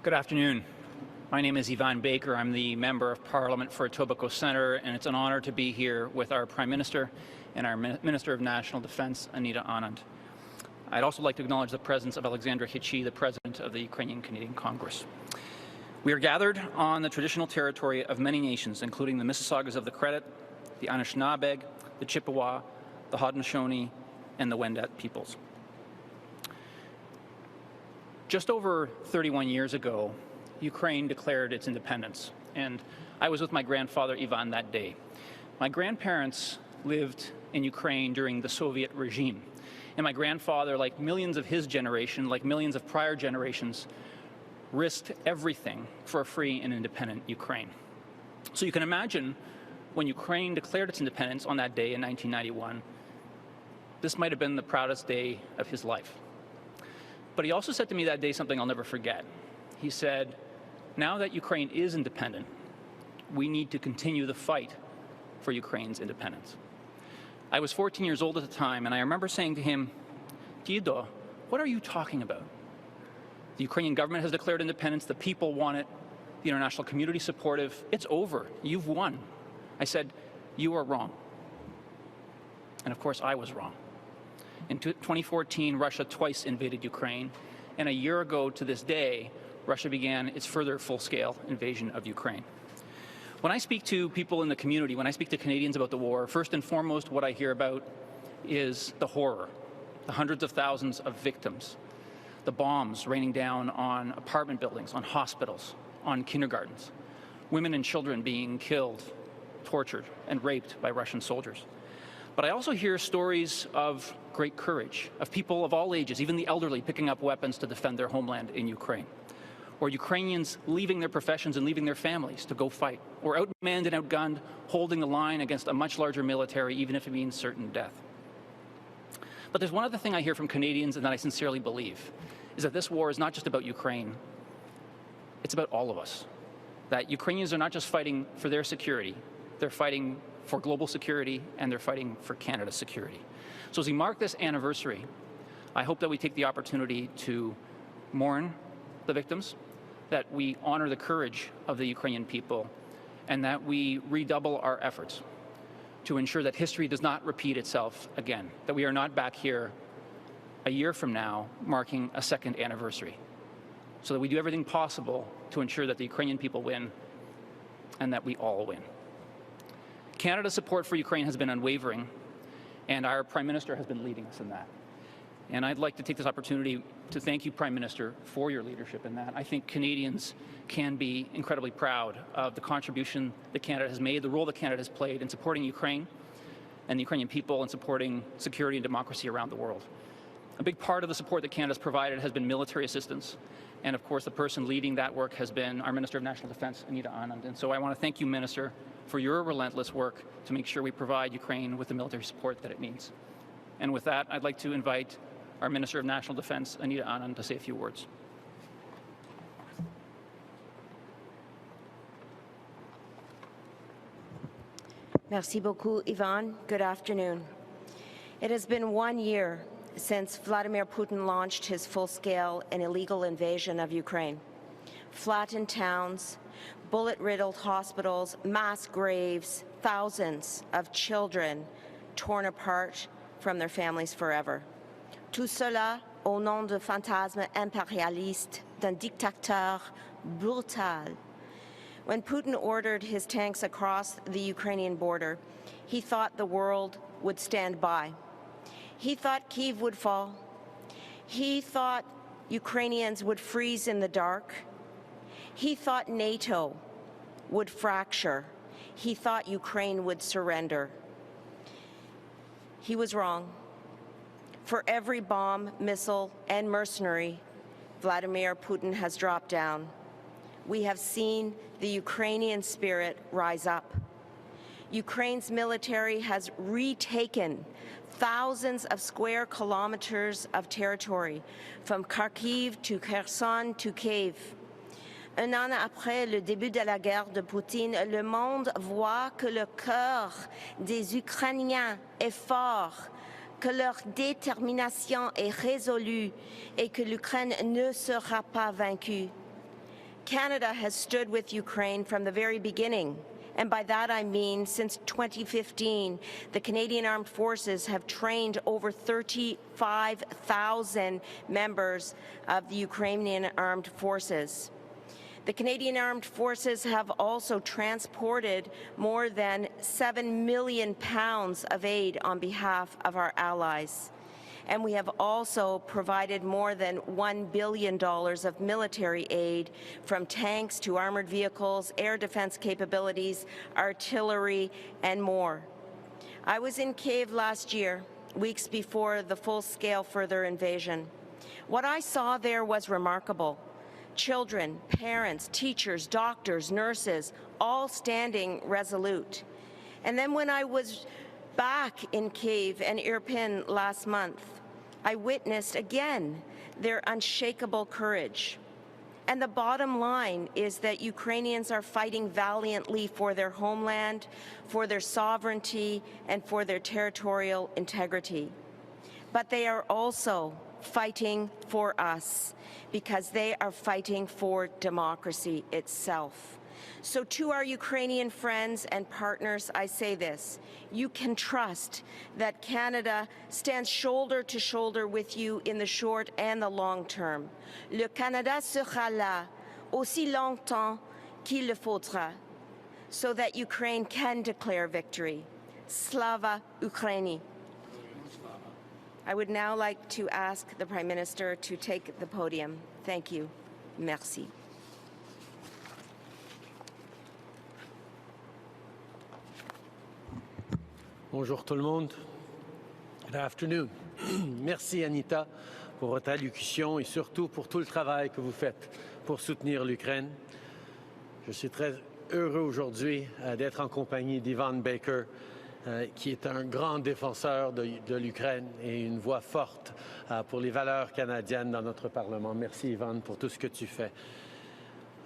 Good afternoon. My name is Yvan Baker. I'm the Member of Parliament for Etobicoke Centre, and it's an honour to be here with our Prime Minister and our Minister of National Defence, Anita Anand. I'd also like to acknowledge the presence of Alexandra Hitchie, the President of the Ukrainian-Canadian Congress. We are gathered on the traditional territory of many nations, including the Mississaugas of the Credit, the Anishinaabeg, the Chippewa, the Haudenosaunee, and the Wendat peoples. Just over 31 years ago, Ukraine declared its independence, and I was with my grandfather Yvan that day. My grandparents lived in Ukraine during the Soviet regime, and my grandfather, like millions of his generation, like millions of prior generations, risked everything for a free and independent Ukraine. So you can imagine when Ukraine declared its independence on that day in 1991, this might have been the proudest day of his life. But he also said to me that day something I'll never forget. He said, now that Ukraine is independent, we need to continue the fight for Ukraine's independence. I was 14 years old at the time, and I remember saying to him, Dido, what are you talking about? The Ukrainian government has declared independence, the people want it, the international community supportive, it's over, you've won. I said, you are wrong. And of course, I was wrong. In 2014, Russia twice invaded Ukraine, and a year ago to this day, Russia began its further full-scale invasion of Ukraine. When I speak to people in the community, when I speak to Canadians about the war, first and foremost, what I hear about is the horror, the hundreds of thousands of victims, the bombs raining down on apartment buildings, on hospitals, on kindergartens, women and children being killed, tortured, and raped by Russian soldiers. But I also hear stories of great courage, of people of all ages, even the elderly, picking up weapons to defend their homeland in Ukraine, or Ukrainians leaving their professions and leaving their families to go fight, or outmanned and outgunned, holding the line against a much larger military, even if it means certain death. But there's one other thing I hear from Canadians, and that I sincerely believe, is that this war is not just about Ukraine, it's about all of us. That Ukrainians are not just fighting for their security, they're fighting for global security, and they're fighting for Canada's security. So as we mark this anniversary, I hope that we take the opportunity to mourn the victims, that we honor the courage of the Ukrainian people, and that we redouble our efforts to ensure that history does not repeat itself again, that we are not back here a year from now marking a second anniversary, so that we do everything possible to ensure that the Ukrainian people win and that we all win. Canada's support for Ukraine has been unwavering, and our Prime Minister has been leading us in that. And I'd like to take this opportunity to thank you, Prime Minister, for your leadership in that. I think Canadians can be incredibly proud of the contribution that Canada has made, the role that Canada has played in supporting Ukraine and the Ukrainian people and supporting security and democracy around the world. A big part of the support that Canada has provided has been military assistance. And of course, the person leading that work has been our Minister of National Defence, Anita Anand. And so I want to thank you, Minister, for your relentless work to make sure we provide Ukraine with the military support that it needs. And with that, I'd like to invite our Minister of National Defence, Anita Anand, to say a few words. Merci beaucoup, Yvan. Good afternoon. It has been 1 year since Vladimir Putin launched his full-scale and illegal invasion of Ukraine. Flattened towns, bullet-riddled hospitals, mass graves, thousands of children torn apart from their families forever. Tout cela au nom du fantasme impérialiste d'un dictateur brutal. When Putin ordered his tanks across the Ukrainian border, he thought the world would stand by. He thought Kyiv would fall. He thought Ukrainians would freeze in the dark. He thought NATO would fracture. He thought Ukraine would surrender. He was wrong. For every bomb, missile, and mercenary Vladimir Putin has dropped down, we have seen the Ukrainian spirit rise up. Ukraine's military has retaken thousands of square kilometers of territory, from Kharkiv to Kherson to Kyiv. Un an après le début de la guerre de Poutine, le monde voit que le cœur des Ukrainiens est fort, que leur détermination est résolue et que l'Ukraine ne sera pas vaincue. Canada has stood with Ukraine from the very beginning. And by that I mean since 2015, the Canadian Armed Forces have trained over 35,000 members of the Ukrainian Armed Forces. The Canadian Armed Forces have also transported more than £7 million of aid on behalf of our allies. And we have also provided more than $1 billion of military aid, from tanks to armored vehicles, air defense capabilities, artillery, and more. I was in Kyiv last year, weeks before the full-scale further invasion. What I saw there was remarkable. Children, parents, teachers, doctors, nurses, all standing resolute. And then when I was back in Kyiv and Irpin last month, I witnessed again their unshakable courage. And the bottom line is that Ukrainians are fighting valiantly for their homeland, for their sovereignty, and for their territorial integrity. But they are also fighting for us, because they are fighting for democracy itself. So to our Ukrainian friends and partners, I say this: you can trust that Canada stands shoulder to shoulder with you in the short and the long term. Le Canada sera là aussi longtemps qu'il le faudra, so that Ukraine can declare victory. Slava Ukraini. I would now like to ask the Prime Minister to take the podium. Thank you. Merci. Bonjour tout le monde. Good afternoon. Merci Anita pour votre allocution et surtout pour tout le travail que vous faites pour soutenir l'Ukraine. Je suis très heureux aujourd'hui d'être en compagnie d'Yvan Baker, qui est un grand défenseur de l'Ukraine et une voix forte pour les valeurs canadiennes dans notre Parlement. Merci Yvan pour tout ce que tu fais.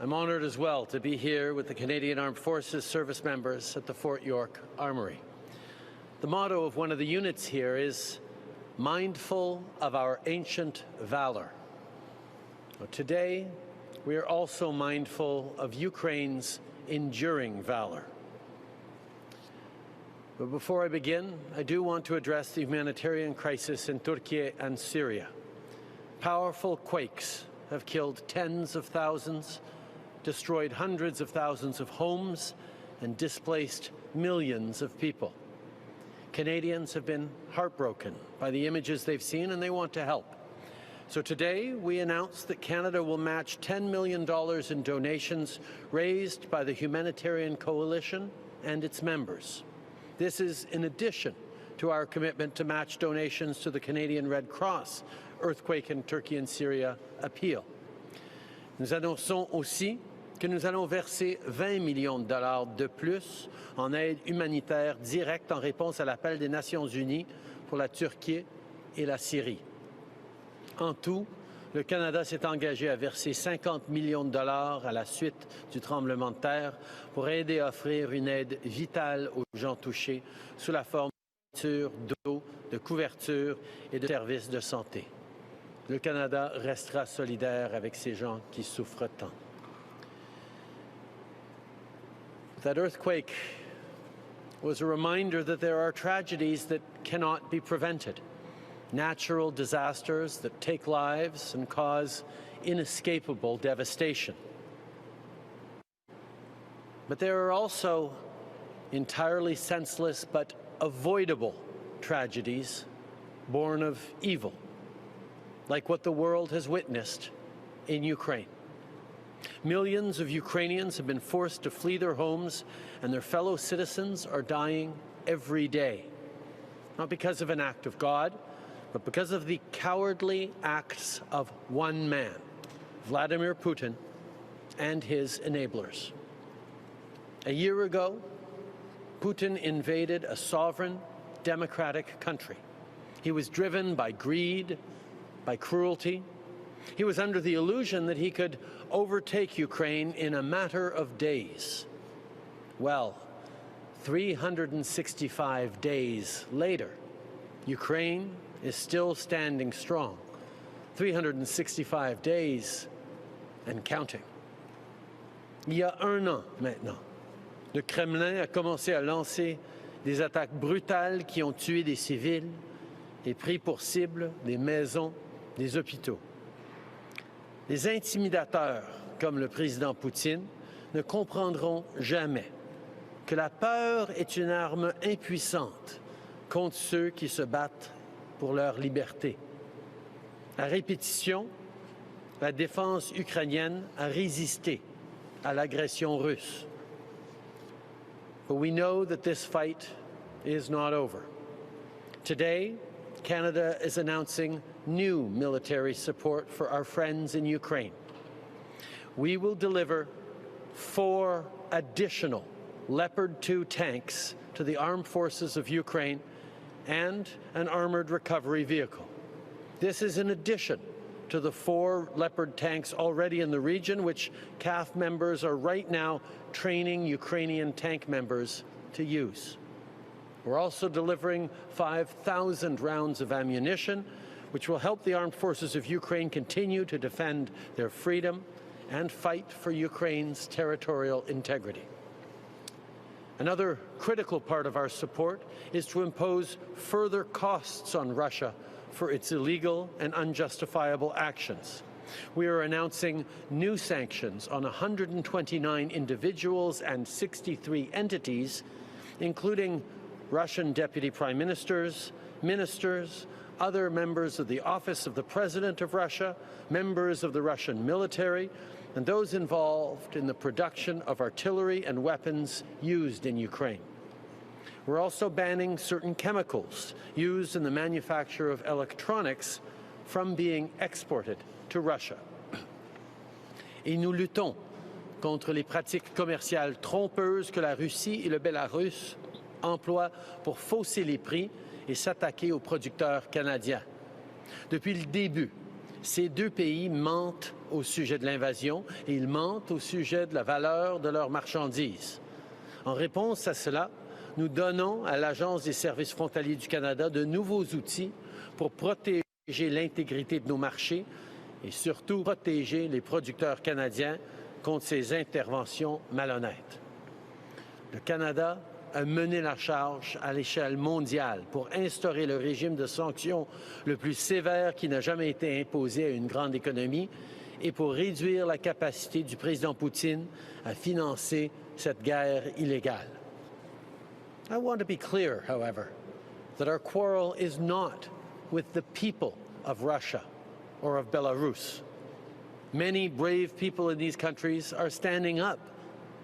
I'm honored as well to be here with the Canadian Armed Forces service members at the Fort York Armory. The motto of one of the units here is mindful of our ancient valor. Today, we are also mindful of Ukraine's enduring valor. But before I begin, I do want to address the humanitarian crisis in Turkey and Syria. Powerful quakes have killed tens of thousands, destroyed hundreds of thousands of homes, and displaced millions of people. Canadians have been heartbroken by the images they've seen, and they want to help. So today, we announced that Canada will match $10 million in donations raised by the Humanitarian Coalition and its members. This is in addition to our commitment to match donations to the Canadian Red Cross Earthquake in Turkey and Syria appeal. Nous annonçons aussi que nous allons verser 20 millions de dollars de plus en aide humanitaire directe en réponse à l'appel des Nations Unies pour la Turquie et la Syrie. En tout, le Canada s'est engagé à verser 50 millions de dollars à la suite du tremblement de terre pour aider à offrir une aide vitale aux gens touchés sous la forme d'eau, de couverture et de services de santé. Le Canada restera solidaire avec ces gens qui souffrent tant. That earthquake was a reminder that there are tragedies that cannot be prevented. Natural disasters that take lives and cause inescapable devastation. But there are also entirely senseless but avoidable tragedies born of evil, like what the world has witnessed in Ukraine. Millions of Ukrainians have been forced to flee their homes, and their fellow citizens are dying every day, not because of an act of God, but because of the cowardly acts of one man, Vladimir Putin, and his enablers. A year ago, Putin invaded a sovereign, democratic country. He was driven by greed, by cruelty. He was under the illusion that he could overtake Ukraine in a matter of days. Well, 365 days later, Ukraine is still standing strong. 365 days and counting. Il y a un an maintenant, le Kremlin a commencé à lancer des attaques brutales qui ont tué des civils et pris pour cible des maisons, des hôpitaux. Les intimidateurs, comme le président Poutine, ne comprendront jamais que la peur est une arme impuissante contre ceux qui se battent pour leur liberté. À répétition, la défense ukrainienne a résisté à l'agression russe. But we know that this fight is not over. Today, Canada is announcing new military support for our friends in Ukraine. We will deliver 4 additional Leopard 2 tanks to the armed forces of Ukraine and an armored recovery vehicle. This is in addition to the 4 Leopard tanks already in the region, which CAF members are right now training Ukrainian tank members to use. We're also delivering 5,000 rounds of ammunition, which will help the armed forces of Ukraine continue to defend their freedom and fight for Ukraine's territorial integrity. Another critical part of our support is to impose further costs on Russia for its illegal and unjustifiable actions. We are announcing new sanctions on 129 individuals and 63 entities, including Russian deputy prime ministers, ministers, other members of the Office of the President of Russia, members of the Russian military, and those involved in the production of artillery and weapons used in Ukraine. We're also banning certain chemicals used in the manufacture of electronics from being exported to Russia. Et nous luttons contre les pratiques commerciales trompeuses que la Russie et le Bélarus emploient pour fausser les prix et s'attaquer aux producteurs canadiens. Depuis le début, ces 2 pays mentent au sujet de l'invasion et ils mentent au sujet de la valeur de leurs marchandises. En réponse à cela, nous donnons à l'Agence des services frontaliers du Canada de nouveaux outils pour protéger l'intégrité de nos marchés et surtout protéger les producteurs canadiens contre ces interventions malhonnêtes. Le Canada a mené la charge à l'échelle mondiale pour instaurer le régime de sanctions le plus sévère qui n'a jamais été imposé à une grande économie et pour réduire la capacité du président Poutine à financer cette guerre illégale. I want to be clear, however, that our quarrel is not with the people of Russia or of Belarus. Many brave people in these countries are standing up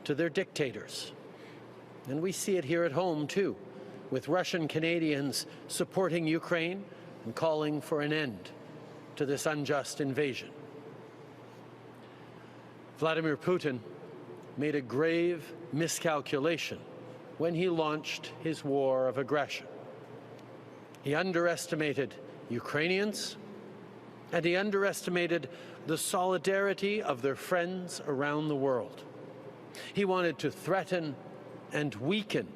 to their dictators. And we see it here at home, too, with Russian Canadians supporting Ukraine and calling for an end to this unjust invasion. Vladimir Putin made a grave miscalculation when he launched his war of aggression. He underestimated Ukrainians, and he underestimated the solidarity of their friends around the world. He wanted to threaten and weaken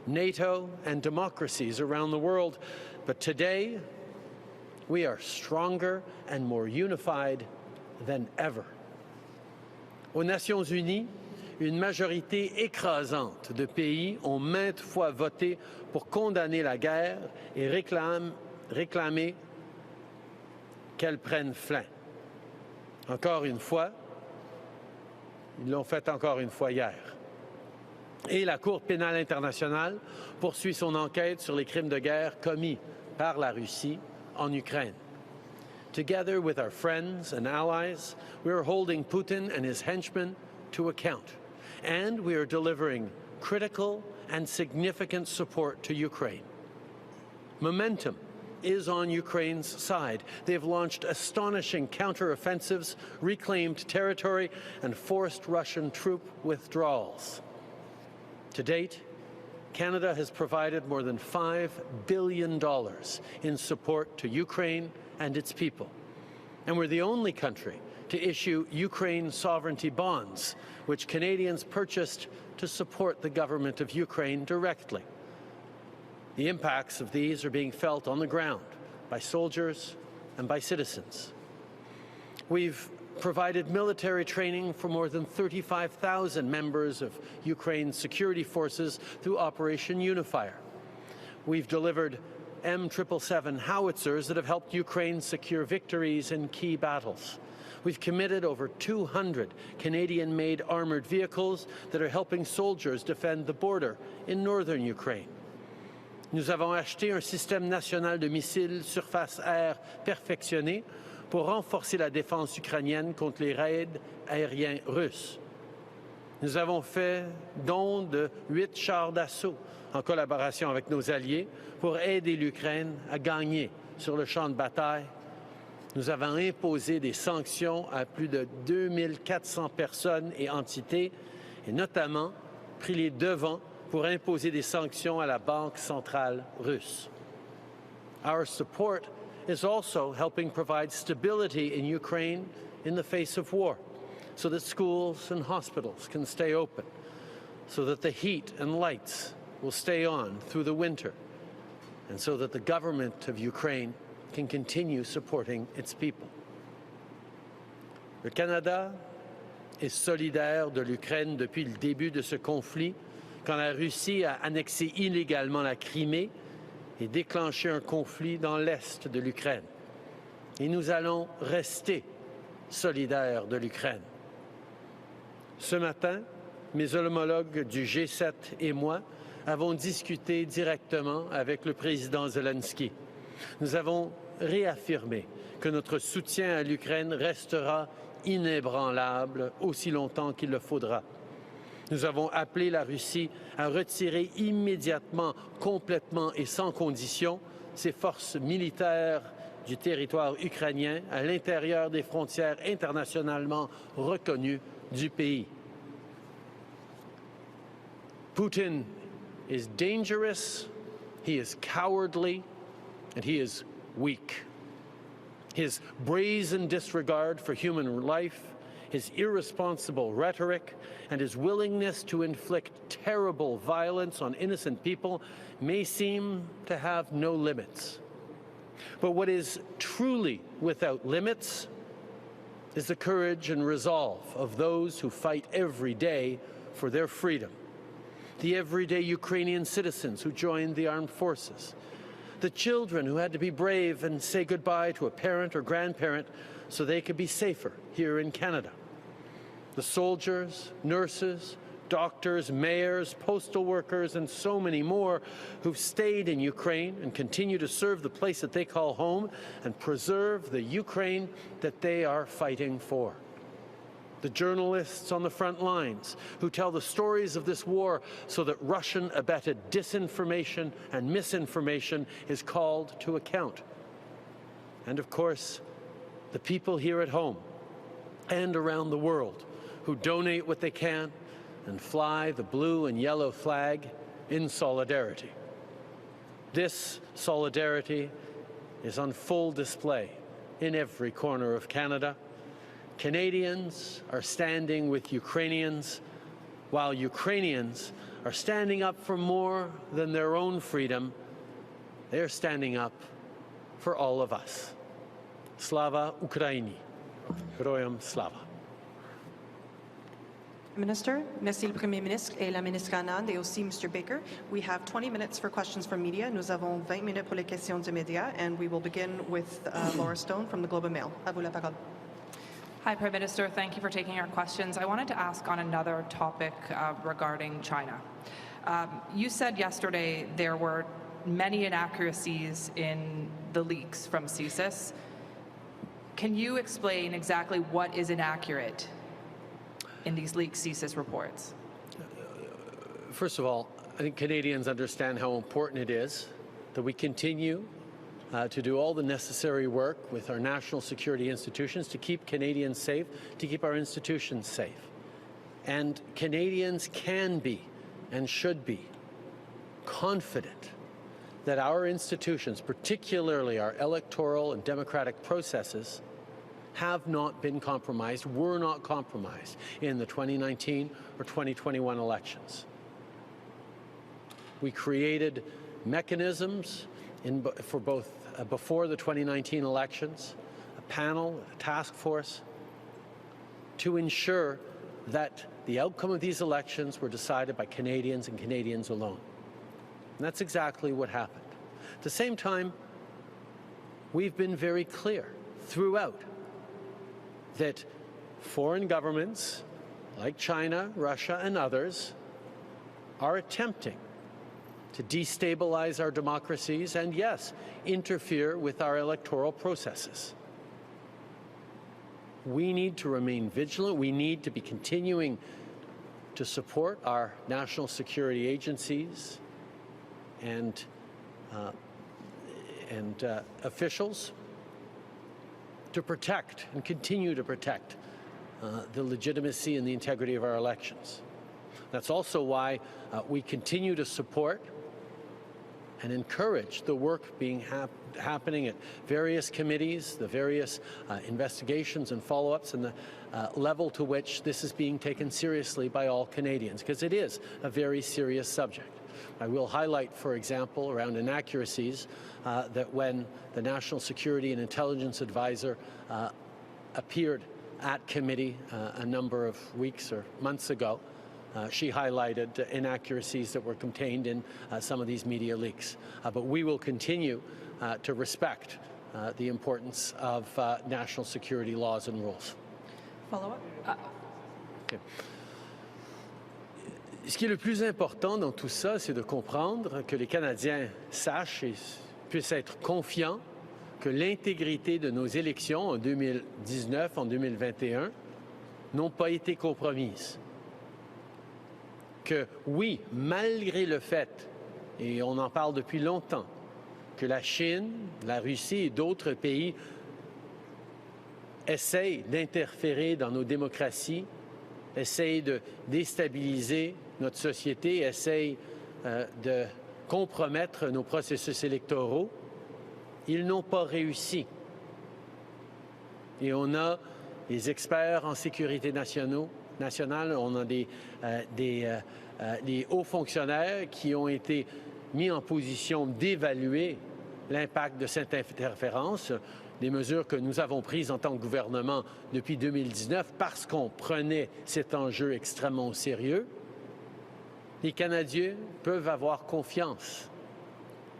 NATO and democracies around the world, but today we are stronger and more unified than ever. Aux Nations Unies, une majorité écrasante de pays ont maintes fois voté pour condamner la guerre et réclamer qu'elle prenne fin. Encore une fois, ils l'ont fait encore une fois hier. Et la Cour pénale internationale poursuit son enquête sur les crimes de guerre commis par la Russie en Ukraine. Together with our friends and allies, we are holding Putin and his henchmen to account. And we are delivering critical and significant support to Ukraine. Momentum is on Ukraine's side. They've launched astonishing counteroffensives, reclaimed territory, and forced Russian troop withdrawals. To date, Canada has provided more than $5 billion in support to Ukraine and its people. And we're the only country to issue Ukraine sovereignty bonds, which Canadians purchased to support the government of Ukraine directly. The impacts of these are being felt on the ground by soldiers and by citizens. We've provided military training for more than 35,000 members of Ukraine's security forces through Operation Unifier. We've delivered M777 howitzers that have helped Ukraine secure victories in key battles. We've committed over 200 Canadian-made armoured vehicles that are helping soldiers defend the border in northern Ukraine. Nous avons acheté un système national de missiles surface-air perfectionné pour renforcer la défense ukrainienne contre les raids aériens russes. Nous avons fait don de 8 chars d'assaut en collaboration avec nos alliés pour aider l'Ukraine à gagner sur le champ de bataille. Nous avons imposé des sanctions à plus de 2400 personnes et entités et notamment pris les devants pour imposer des sanctions à la Banque centrale russe. Our support is also helping provide stability in Ukraine in the face of war, so that schools and hospitals can stay open, so that the heat and lights will stay on through the winter, and so that the government of Ukraine can continue supporting its people. Le Canada est solidaire de l'Ukraine depuis le début de ce conflit, quand la Russie a annexé illégalement la Crimée et déclenché un conflit dans l'est de l'Ukraine. Et nous allons rester solidaires de l'Ukraine. Ce matin, mes homologues du G7 et moi avons discuté directement avec le président Zelensky. Nous avons réaffirmé que notre soutien à l'Ukraine restera inébranlable aussi longtemps qu'il le faudra. Nous avons appelé la Russie à retirer immédiatement, complètement et sans condition ses forces militaires du territoire ukrainien à l'intérieur des frontières internationalement reconnues du pays. Putin is dangerous, he is cowardly, and he is weak. His brazen disregard for human life, his irresponsible rhetoric, and his willingness to inflict terrible violence on innocent people may seem to have no limits. But what is truly without limits is the courage and resolve of those who fight every day for their freedom. The everyday Ukrainian citizens who joined the armed forces, the children who had to be brave and say goodbye to a parent or grandparent so they could be safer here in Canada, the soldiers, nurses, doctors, mayors, postal workers, and so many more who've stayed in Ukraine and continue to serve the place that they call home and preserve the Ukraine that they are fighting for. The journalists on the front lines who tell the stories of this war so that Russian-abetted disinformation and misinformation is called to account. And of course, the people here at home and around the world who donate what they can and fly the blue and yellow flag in solidarity. This solidarity is on full display in every corner of Canada. Canadians are standing with Ukrainians, while Ukrainians are standing up for more than their own freedom. They're standing up for all of us. Slava Ukraini. Heroyam Slava. Minister, merci le Premier ministre et la ministre Anand et aussi Mr. Baker. We have 20 minutes for questions from media. Nous avons 20 minutes pour les questions des médias, and we will begin with Laura Stone from the Globe and Mail. À vous la parole. Hi, Prime Minister. Thank you for taking our questions. I wanted to ask on another topic regarding China. You said yesterday there were many inaccuracies in the leaks from CSIS. Can you explain exactly what is inaccurate in these leaked CSIS reports? First of all, I think Canadians understand how important it is that we continue to do all the necessary work with our national security institutions to keep Canadians safe, to keep our institutions safe. And Canadians can be and should be confident that our institutions, particularly our electoral and democratic processes, have not been compromised, were not compromised in the 2019 or 2021 elections. We created mechanisms for both before the 2019 elections, a panel, a task force, to ensure that the outcome of these elections were decided by Canadians and Canadians alone. And that's exactly what happened. At the same time, we've been very clear throughout that foreign governments like China, Russia, and others are attempting to destabilize our democracies and, yes, interfere with our electoral processes. We need to remain vigilant. We need to be continuing to support our national security agencies and officials to protect and continue to protect the legitimacy and the integrity of our elections. That's also why we continue to support and encourage the work being happening at various committees, the various investigations and follow-ups, and the level to which this is being taken seriously by all Canadians, because it is a very serious subject. I will highlight, for example, around inaccuracies, that when the National Security and Intelligence Advisor appeared at committee a number of weeks or months ago, she highlighted inaccuracies that were contained in some of these media leaks. But we will continue to respect the importance of national security laws and rules. Follow-up? Okay. Ce qui est le plus important dans tout ça, c'est de comprendre que les Canadiens sachent et puissent être confiants que l'intégrité de nos élections en 2019, en 2021, n'ont pas été compromises. Que oui, malgré le fait, et on en parle depuis longtemps, que la Chine, la Russie et d'autres pays essayent d'interférer dans nos démocraties, essayent de déstabiliser notre société, essayent de compromettre nos processus électoraux, ils n'ont pas réussi. Et on a des experts en sécurité nationale, on a des hauts fonctionnaires qui ont été mis en position d'évaluer l'impact de cette interférence, des mesures que nous avons prises en tant que gouvernement depuis 2019 parce qu'on prenait cet enjeu extrêmement au sérieux. Les Canadiens peuvent avoir confiance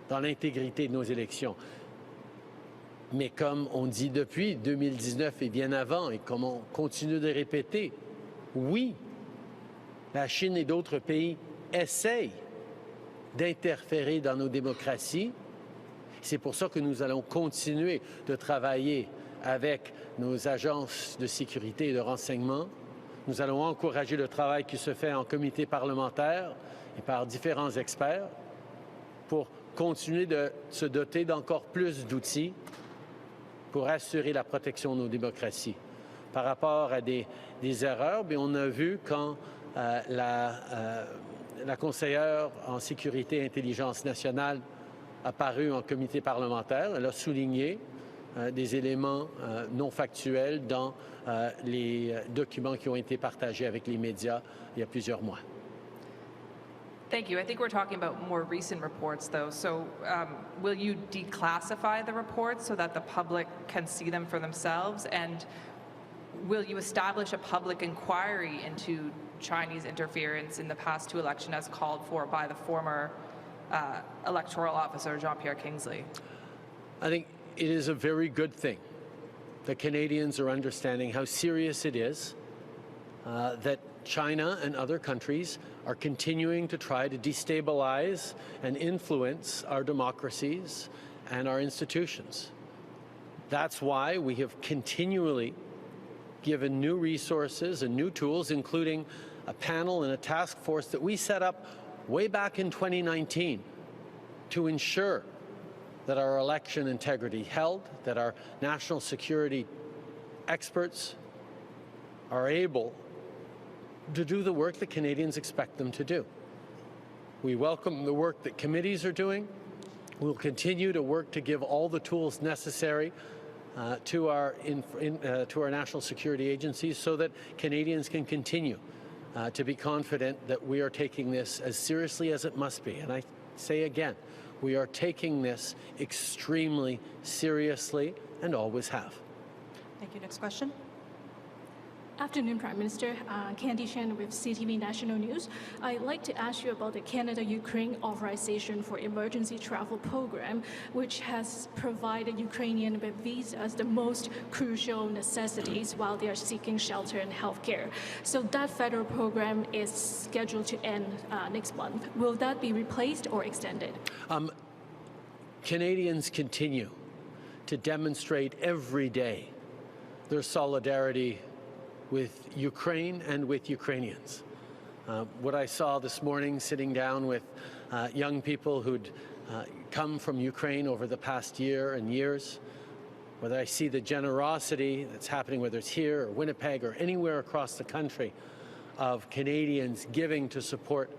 dans l'intégrité de nos élections. Mais comme on dit depuis 2019 et bien avant, et comme on continue de répéter, oui, la Chine et d'autres pays essayent d'interférer dans nos démocraties. C'est pour ça que nous allons continuer de travailler avec nos agences de sécurité et de renseignement. Nous allons encourager le travail qui se fait en comité parlementaire et par différents experts pour continuer de se doter d'encore plus d'outils pour assurer la protection de nos démocraties. Par rapport à des erreurs, bien, on a vu quand la conseillère en sécurité et intelligence nationale a paru en comité parlementaire. Elle a souligné des éléments non factuels dans les documents qui ont été partagés avec les médias il y a plusieurs mois. Thank you. I think we're talking about more recent reports, though. So will you declassify the reports so that the public can see them for themselves? And will you establish a public inquiry into Chinese interference in the past two elections as called for by the former electoral officer, Jean-Pierre Kingsley? I think it is a very good thing that Canadians are understanding how serious it is that China and other countries are continuing to try to destabilize and influence our democracies and our institutions. That's why we have continually given new resources and new tools, including a panel and a task force that we set up way back in 2019 to ensure that our election integrity held, that our national security experts are able to do the work that Canadians expect them to do. We welcome the work that committees are doing. We'll continue to work to give all the tools necessary to our national security agencies so that Canadians can continue to be confident that we are taking this as seriously as it must be. And I say again, we are taking this extremely seriously and always have. Thank you. Next question. Afternoon, Prime Minister. Candy Shan with CTV National News. I'd like to ask you about the Canada-Ukraine Authorization for Emergency Travel Program, which has provided Ukrainians with visas, the most crucial necessities, while they are seeking shelter and health care. So that federal program is scheduled to end next month. Will that be replaced or extended? Canadians continue to demonstrate every day their solidarity with Ukraine and with Ukrainians. What I saw this morning sitting down with young people who'd come from Ukraine over the past year and years, whether I see the generosity that's happening, whether it's here or Winnipeg or anywhere across the country, of Canadians giving to support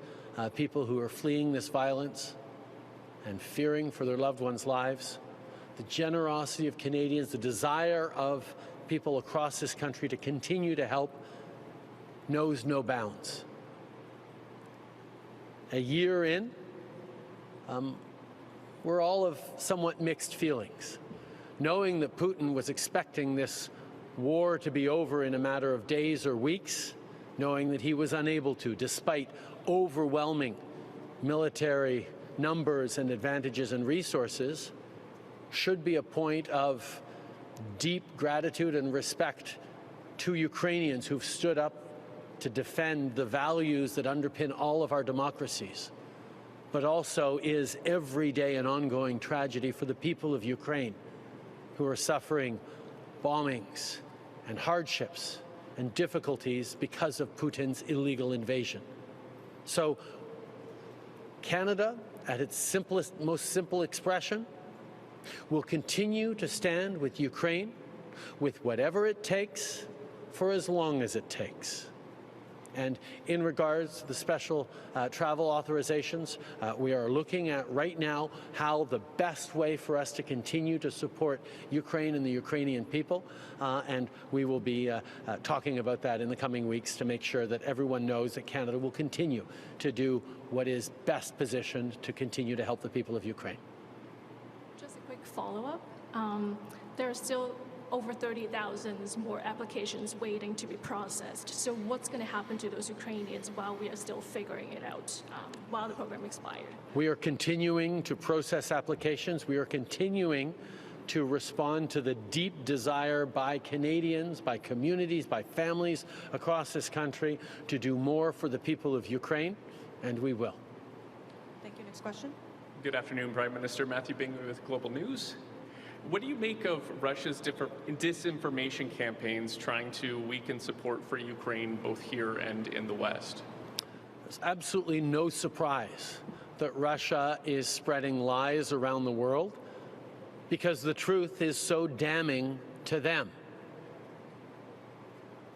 people who are fleeing this violence and fearing for their loved ones' lives, the generosity of Canadians, the desire of people across this country to continue to help knows no bounds. A year in, we're all of somewhat mixed feelings. Knowing that Putin was expecting this war to be over in a matter of days or weeks, knowing that he was unable to, despite overwhelming military numbers and advantages and resources, should be a point of deep gratitude and respect to Ukrainians who've stood up to defend the values that underpin all of our democracies, but also is every day an ongoing tragedy for the people of Ukraine who are suffering bombings and hardships and difficulties because of Putin's illegal invasion. So Canada, at its simplest, most simple expression, will continue to stand with Ukraine with whatever it takes for as long as it takes. And in regards to the special travel authorizations, we are looking at right now how the best way for us to continue to support Ukraine and the Ukrainian people, and we will be talking about that in the coming weeks to make sure that everyone knows that Canada will continue to do what is best positioned to continue to help the people of Ukraine. Just a quick follow-up. There are still over 30,000 more applications waiting to be processed. So what's going to happen to those Ukrainians while we are still figuring it out, while the program expired? We are continuing to process applications. We are continuing to respond to the deep desire by Canadians, by communities, by families across this country to do more for the people of Ukraine, and we will. Thank you. Next question. Good afternoon, Prime Minister. Matthew Bingley with Global News. What do you make of Russia's disinformation campaigns trying to weaken support for Ukraine both here and in the West? There's absolutely no surprise that Russia is spreading lies around the world because the truth is so damning to them.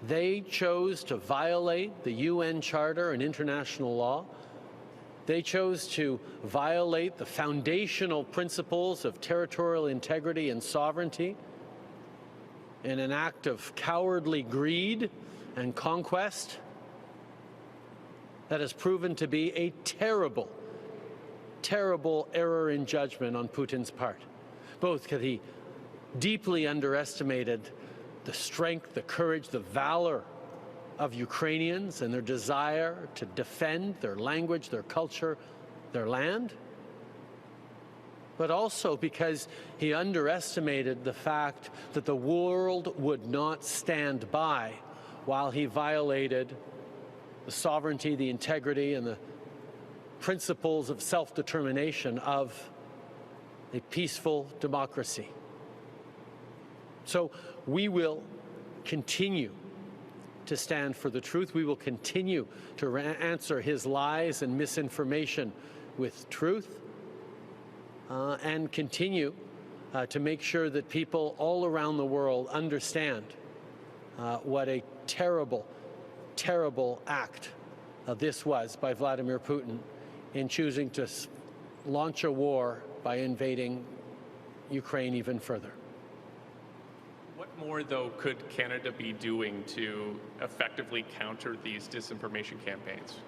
They chose to violate the UN Charter and international law. They chose to violate the foundational principles of territorial integrity and sovereignty in an act of cowardly greed and conquest that has proven to be a terrible, terrible error in judgment on Putin's part. Both because he deeply underestimated the strength, the courage, the valor of Ukrainians and their desire to defend their language, their culture, their land, but also because he underestimated the fact that the world would not stand by while he violated the sovereignty, the integrity, and the principles of self-determination of a peaceful democracy. So we will continue to stand for the truth. We will continue to answer his lies and misinformation with truth, and continue to make sure that people all around the world understand what a terrible, terrible act this was by Vladimir Putin in choosing to launch a war by invading Ukraine even further. What more, though, could Canada be doing to effectively counter these disinformation campaigns?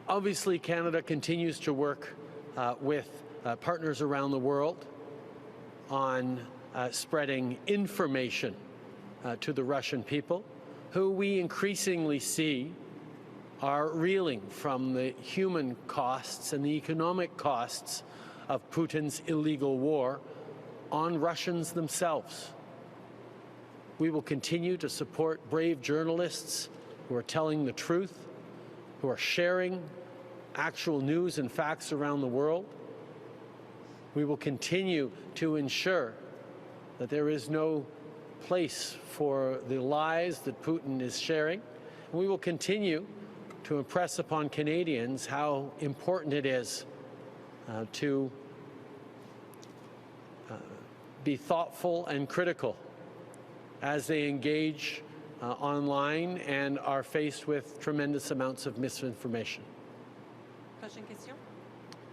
Obviously, Canada continues to work with partners around the world on spreading information to the Russian people. who we increasingly see are reeling from the human costs and the economic costs of Putin's illegal war on Russians themselves. We will continue to support brave journalists who are telling the truth, who are sharing actual news and facts around the world. We will continue to ensure that there is no place for the lies that Putin is sharing. We will continue to impress upon Canadians how important it is to be thoughtful and critical as they engage online and are faced with tremendous amounts of misinformation. Prochaine question.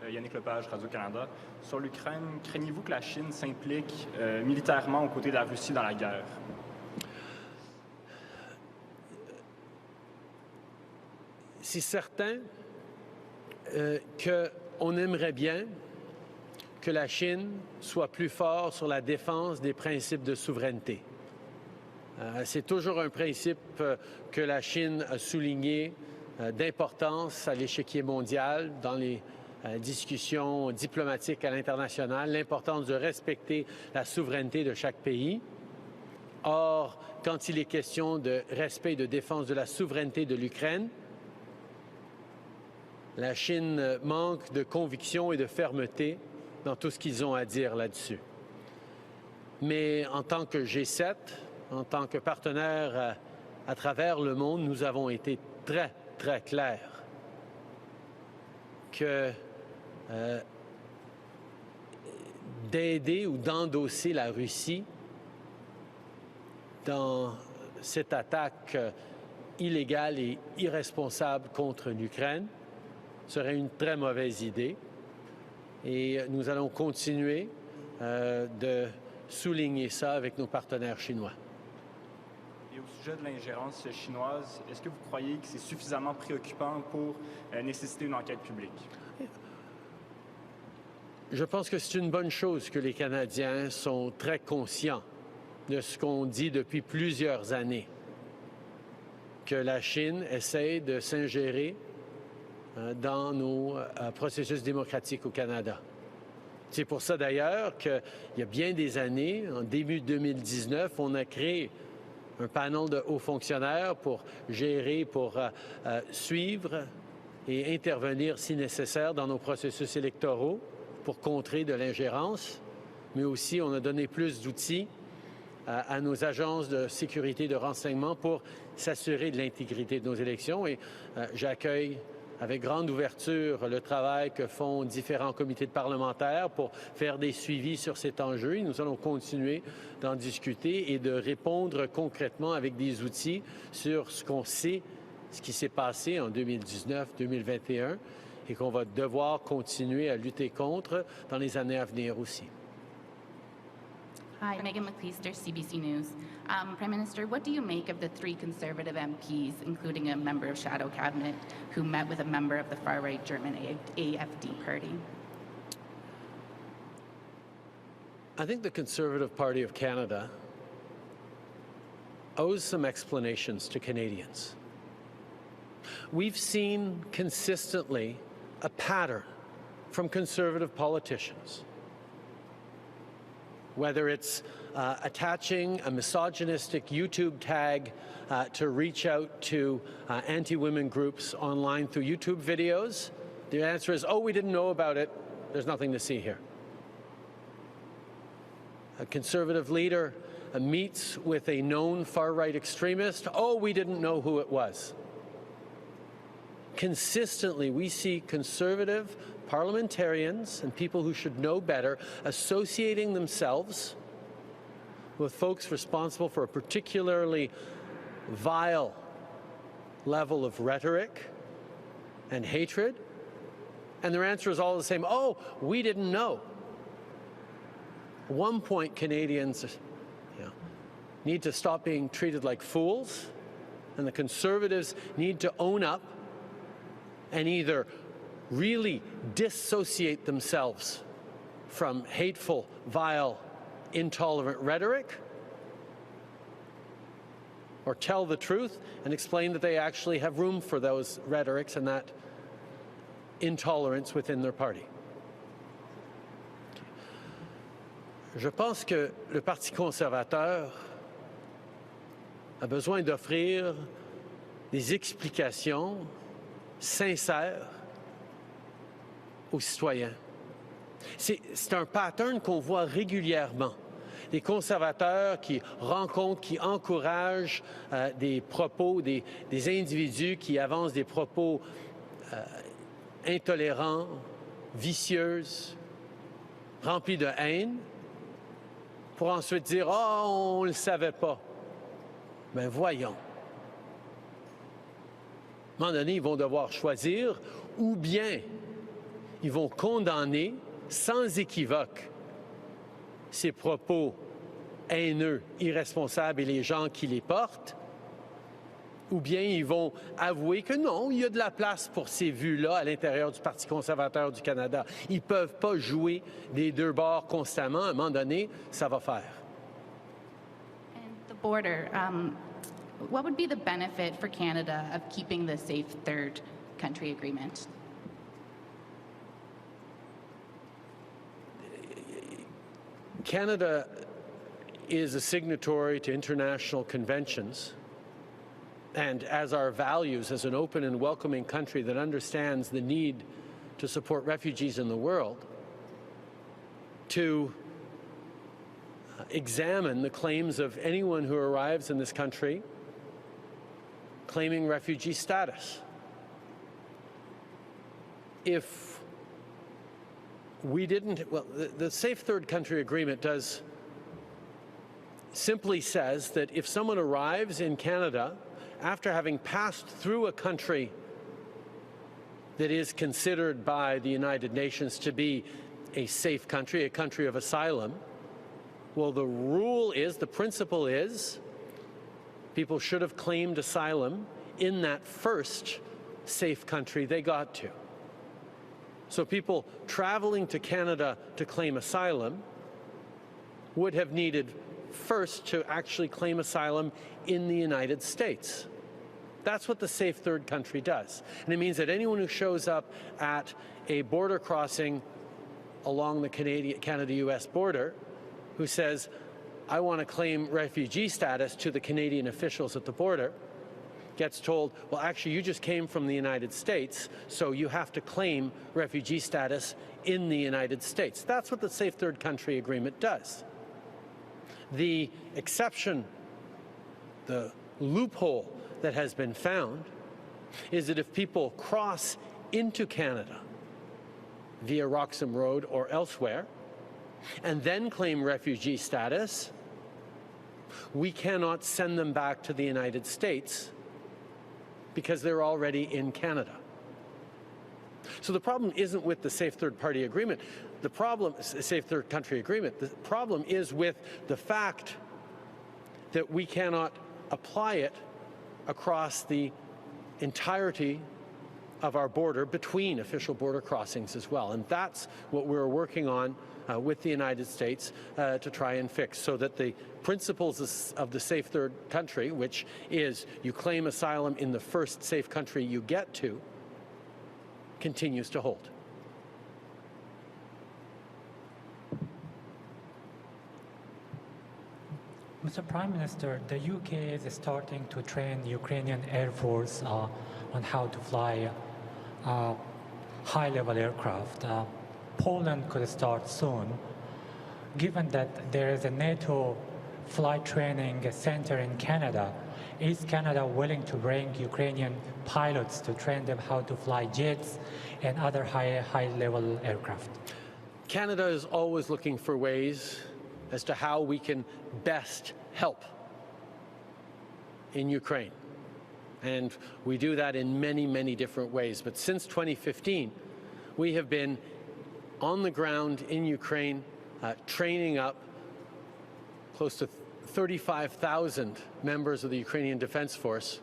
Yannick Leopard, Radio-Canada. Sur l'Ukraine, craignez-vous que la Chine s'implique militairement aux côtés de la Russie dans la guerre? C'est certain qu'on aimerait bien que la Chine soit plus forte sur la défense des principes de souveraineté. C'est toujours un principe que la Chine a souligné d'importance à l'échiquier mondial dans les discussions diplomatiques à l'international, l'importance de respecter la souveraineté de chaque pays. Or, quand il est question de respect et de défense de la souveraineté de l'Ukraine, la Chine manque de conviction et de fermeté dans tout ce qu'ils ont à dire là-dessus. Mais en tant que G7, en tant que partenaire à travers le monde, nous avons été très, très clairs que d'aider ou d'endosser la Russie dans cette attaque illégale et irresponsable contre l'Ukraine serait une très mauvaise idée. Et nous allons continuer de souligner ça avec nos partenaires chinois. Et au sujet de l'ingérence chinoise, est-ce que vous croyez que c'est suffisamment préoccupant pour nécessiter une enquête publique? Je pense que c'est une bonne chose que les Canadiens sont très conscients de ce qu'on dit depuis plusieurs années, que la Chine essaie de s'ingérer dans nos processus démocratiques au Canada. C'est pour ça d'ailleurs qu'il y a bien des années, en début 2019, on a créé un panel de hauts fonctionnaires pour gérer, pour suivre et intervenir si nécessaire dans nos processus électoraux pour contrer de l'ingérence, mais aussi on a donné plus d'outils à nos agences de sécurité et de renseignement pour s'assurer de l'intégrité de nos élections. Et j'accueille avec grande ouverture le travail que font différents comités de parlementaires pour faire des suivis sur cet enjeu. Et nous allons continuer d'en discuter et de répondre concrètement avec des outils sur ce qu'on sait, ce qui s'est passé en 2019-2021 et qu'on va devoir continuer à lutter contre dans les années à venir aussi. Hi, Megan McLeister, CBC News. Prime Minister, what do you make of the 3 Conservative MPs, including a member of Shadow Cabinet, who met with a member of the far-right German AfD party? I think the Conservative Party of Canada owes some explanations to Canadians. We've seen consistently a pattern from Conservative politicians, whether it's attaching a misogynistic YouTube tag to reach out to anti-women groups online through YouTube videos. The answer is, oh, we didn't know about it. There's nothing to see here. A Conservative leader meets with a known far-right extremist. Oh, we didn't know who it was. Consistently, we see Conservative parliamentarians and people who should know better associating themselves with folks responsible for a particularly vile level of rhetoric and hatred. And their answer is all the same. Oh, we didn't know. At one point, Canadians need to stop being treated like fools, and the Conservatives need to own up and either really dissociate themselves from hateful, vile, intolerant rhetoric, or tell the truth and explain that they actually have room for those rhetorics and that intolerance within their party. Je pense que le Parti conservateur a besoin d'offrir des explications sincères aux citoyens. C'est un pattern qu'on voit régulièrement. Des conservateurs qui rencontrent, qui encouragent des propos, des individus qui avancent des propos intolérants, vicieux, remplis de haine, pour ensuite dire « Ah, on ne le savait pas ». Ben voyons. À un moment donné, ils vont devoir choisir ou bien ils vont condamner sans équivoque ces propos haineux, irresponsables et les gens qui les portent, ou bien ils vont avouer que non, il y a de la place pour ces vues-là à l'intérieur du Parti conservateur du Canada. Ils ne peuvent pas jouer des deux bords constamment. À un moment donné, ça va faire. And the border, what would be the benefit for Canada of keeping the safe third country agreement? Canada is a signatory to international conventions, and as our values as an open and welcoming country that understands the need to support refugees in the world, to examine the claims of anyone who arrives in this country claiming refugee status. If we didn't, well, the Safe Third Country Agreement simply says that if someone arrives in Canada after having passed through a country that is considered by the United Nations to be a safe country, a country of asylum, well, the rule is, the principle is, people should have claimed asylum in that first safe country they got to. So people traveling to Canada to claim asylum would have needed first to actually claim asylum in the United States. That's what the Safe Third Country does. And it means that anyone who shows up at a border crossing along the Canada-US border who says, I want to claim refugee status to the Canadian officials at the border, gets told, well, actually, you just came from the United States, so you have to claim refugee status in the United States. That's what the Safe Third Country Agreement does. The exception, the loophole that has been found is that if people cross into Canada via Roxham Road or elsewhere and then claim refugee status, we cannot send them back to the United States because they're already in Canada. So the problem isn't with the Safe Third Party Agreement. The problem, Safe Third Country Agreement, the problem is with the fact that we cannot apply it across the entirety of our border between official border crossings as well. And that's what we're working on with the United States to try and fix, so that the principles of the Safe Third Country, which is you claim asylum in the first safe country you get to, continues to hold. Mr. Prime Minister, the UK is starting to train the Ukrainian Air Force on how to fly high-level aircraft. Poland could start soon. Given that there is a NATO flight training center in Canada, is Canada willing to bring Ukrainian pilots to train them how to fly jets and other high-level aircraft? Canada is always looking for ways as to how we can best help in Ukraine. And we do that in many, many different ways. But since 2015, we have been on the ground in Ukraine, training up close to 35,000 members of the Ukrainian Defense Force,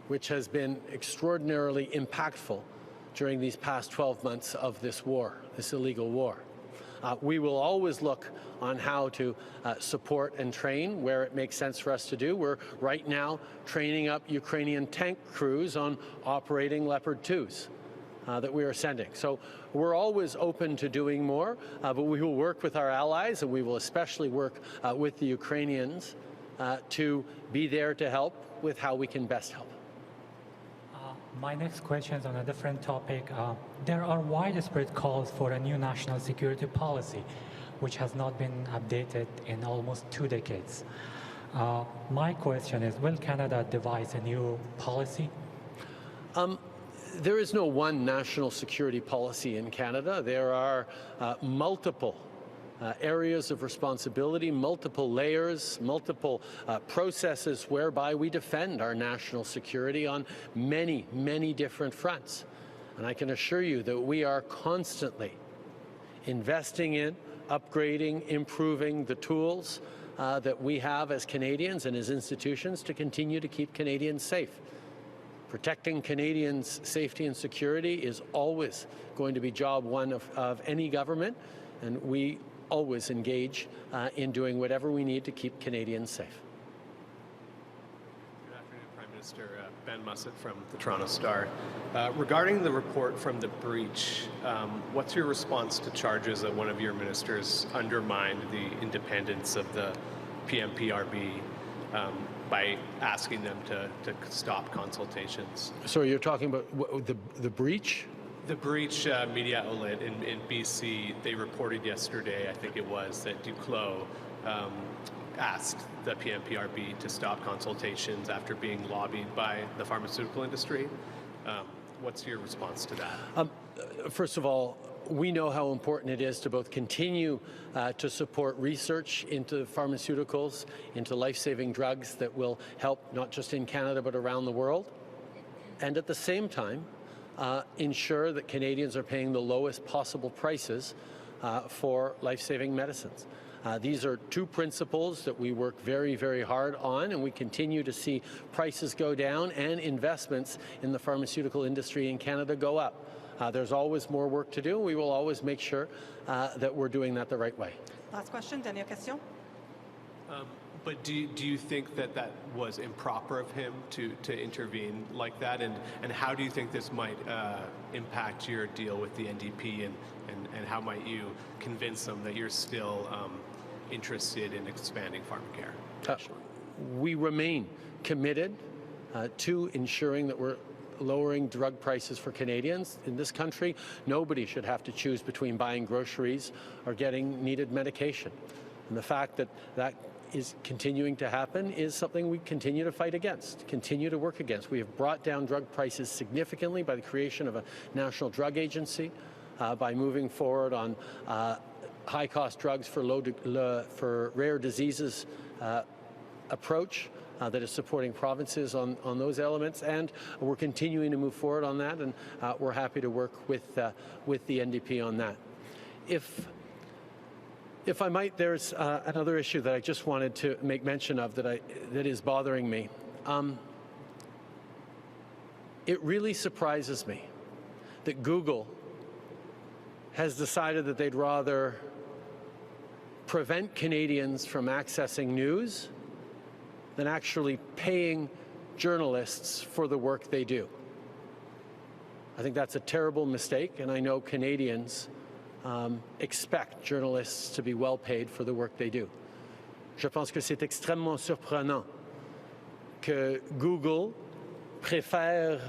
which has been extraordinarily impactful during these past 12 months of this war, this illegal war. we will always look on how to support and train where it makes sense for us to do. We're right now training up Ukrainian tank crews on operating Leopard 2s. That we are sending. So we're always open to doing more, but we will work with our allies, and we will especially work with the Ukrainians to be there to help with how we can best help. My next question is on a different topic. There are widespread calls for a new national security policy, which has not been updated in almost 2 decades. My question is, will Canada devise a new policy? There is no one national security policy in Canada. There are multiple areas of responsibility, multiple layers, multiple processes whereby we defend our national security on many, many different fronts. And I can assure you that we are constantly investing in, upgrading, improving the tools that we have as Canadians and as institutions to continue to keep Canadians safe. Protecting Canadians' safety and security is always going to be job one of any government, and we always engage in doing whatever we need to keep Canadians safe. Good afternoon, Prime Minister. Ben Mussett from the Toronto Star. Regarding the report from the breach, what's your response to charges that one of your ministers undermined the independence of the PMPRB by asking them to stop consultations? So you're talking about the breach? The breach media outlet in BC, they reported yesterday, I think it was, that Duclos asked the PMPRB to stop consultations after being lobbied by the pharmaceutical industry. What's your response to that? First of all, we know how important it is to both continue to support research into pharmaceuticals, into life-saving drugs that will help not just in Canada but around the world, and at the same time ensure that Canadians are paying the lowest possible prices for life-saving medicines. These are two principles that we work very, very hard on, and we continue to see prices go down and investments in the pharmaceutical industry in Canada go up. There's always more work to do, and we will always make sure that we're doing that the right way. Last question, dernière question. But do you think that that was improper of him to intervene like that? And how do you think this might impact your deal with the NDP, and how might you convince them that you're still interested in expanding pharmacare? We remain committed to ensuring that we're lowering drug prices for Canadians. In this country, nobody should have to choose between buying groceries or getting needed medication. And the fact that that is continuing to happen is something we continue to fight against, continue to work against. We have brought down drug prices significantly by the creation of a national drug agency, by moving forward on high-cost drugs for rare diseases approach that is supporting provinces on those elements, and we're continuing to move forward on that, and we're happy to work with the NDP on that. If I might, there's another issue that I just wanted to make mention of that is bothering me. It really surprises me that Google has decided that they'd rather prevent Canadians from accessing news than actually paying journalists for the work they do. I think that's a terrible mistake, and I know Canadians expect journalists to be well paid for the work they do. Je pense que c'est extrêmement surprenant que Google préfère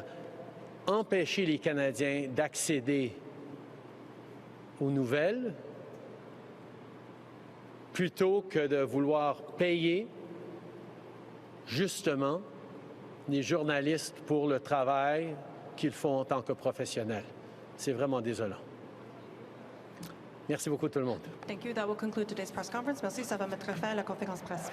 empêcher les Canadiens d'accéder aux nouvelles plutôt que de vouloir payer justement les journalistes pour le travail qu'ils font en tant que professionnels. C'est vraiment désolant. Merci beaucoup tout le monde. Thank you. That will conclude today's press conference. Merci. Ça va mettre fin à la conférence presse.